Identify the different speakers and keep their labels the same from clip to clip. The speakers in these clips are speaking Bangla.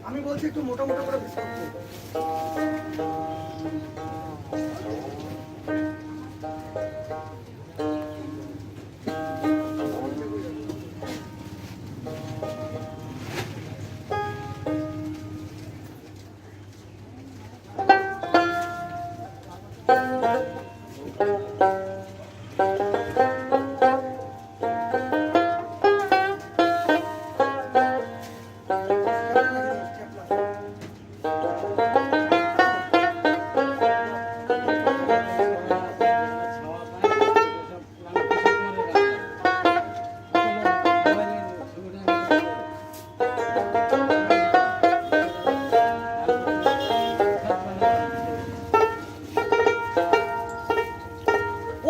Speaker 1: আমি বলছি একটু মোটা মোটা করে বিস্কুট দিন।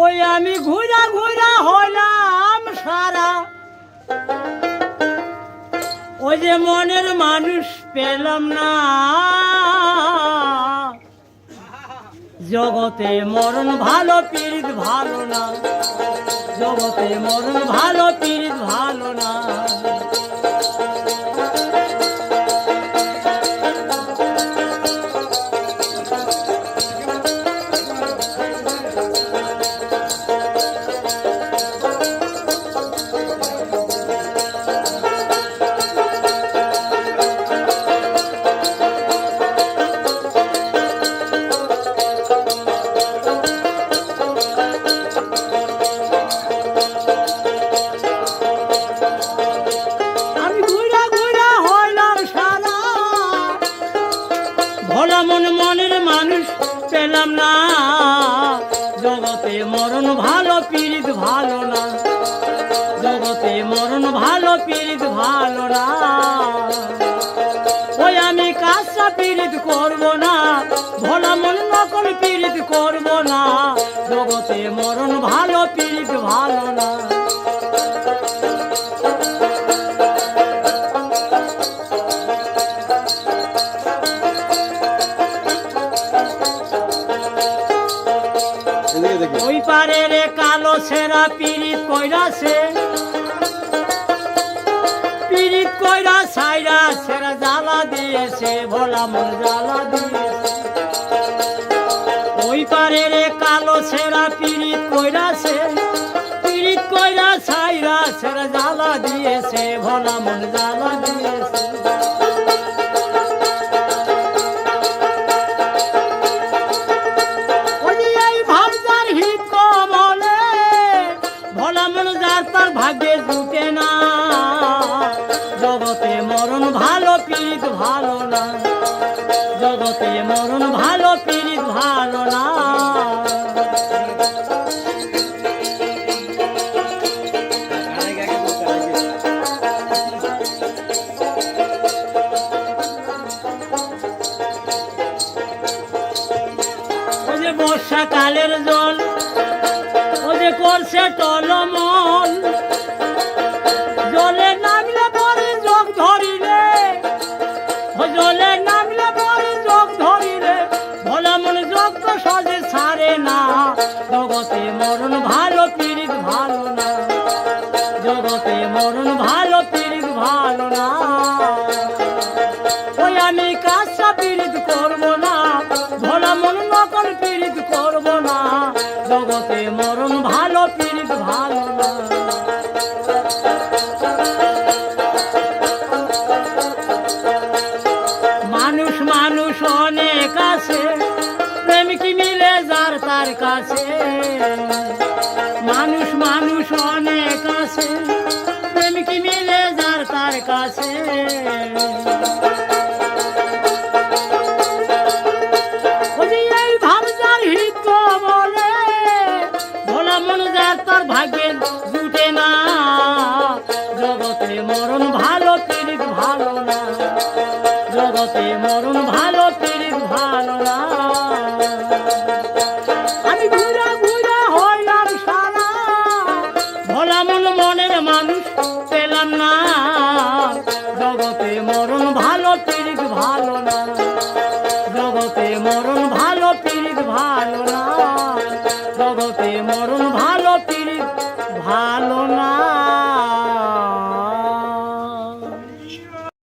Speaker 2: ওই আমি ঘুরা ঘুরা হলাম সারা, ওই যে মনের মানুষ পেলাম না। জগতে মরণ ভালো পীড়িত ভালো না, জগতে মরণ ভালো পীড়িত ভালো না। মনের মানুষ পেলাম না, জগতে মরণ ভালো পীড়িত ভালো না, জগতে মরণ ভালো পীড়িত ভালো না। ওই আমি কাঁচা পীড়িত করব না, ভোলা মন নকল পীড়িত করব না, জগতে মরণ ভালো পীড়িত ভালো না। ওই পারে রে কালো সেরা পীড়িত কইরাছে, পীড়িত কইরা সাইরা সেরা জ্বালা দিয়েছে, ভোলা মন জ্বালা দিয়েছে। ওই পারে রে কালো সেরা পীড়িত কইরাছে, পীড়িত কইরা সাইরা সেরা জ্বালা দিয়েছে, ভোলা মন জ্বালা দিয়েছে। তার ভাগ্যে জুটে না, জগতে মরণ ভালো পীড়িত ভালো না, জগতে মরণ ভালো পীড়িত ভালো না। ওই যে বর্ষাকালের জল ও যে করছে টলমল, জলে নামলে পরে যোগ ধরিলে, জলে নামলে পরে যোগ ধরিলে, ভোলা মন যোগ তো সহজে ছাড়ে না, জগতে মরণ ভালো পীড়িত ভালো না, জগতে মরণ ভালো পীড়িত ভালো না। ওই আমি কাঁচা পীড়িত করব না, ভোলা মন নকল পীড়িত করব না, জগতে মরণ ভালো পীড়িত ভালো না। মানুষ মানুষ অনেক আছে, প্রেম কি মিলে যার তার কাছে, মানুষ মানুষ অনেক আছে, প্রেম কি মিলে যার তার কাছে। তার ভাগ্যে জুটে না, জগতে মরণ ভালো পীড়িত ভালো না, জগতে মরণ ভালো পীড়িত ভালো না। আমি ঘুরা ঘুরা হইলাম সারা, ভোলা মন মনের মানুষ পেলাম না, জগতে মরণ ভালো পীড়িত ভালো না, জগতে মরণ ভালো পীড়িত ভালো না, জগতে মরণ ভালো পীড়িত ভালো না।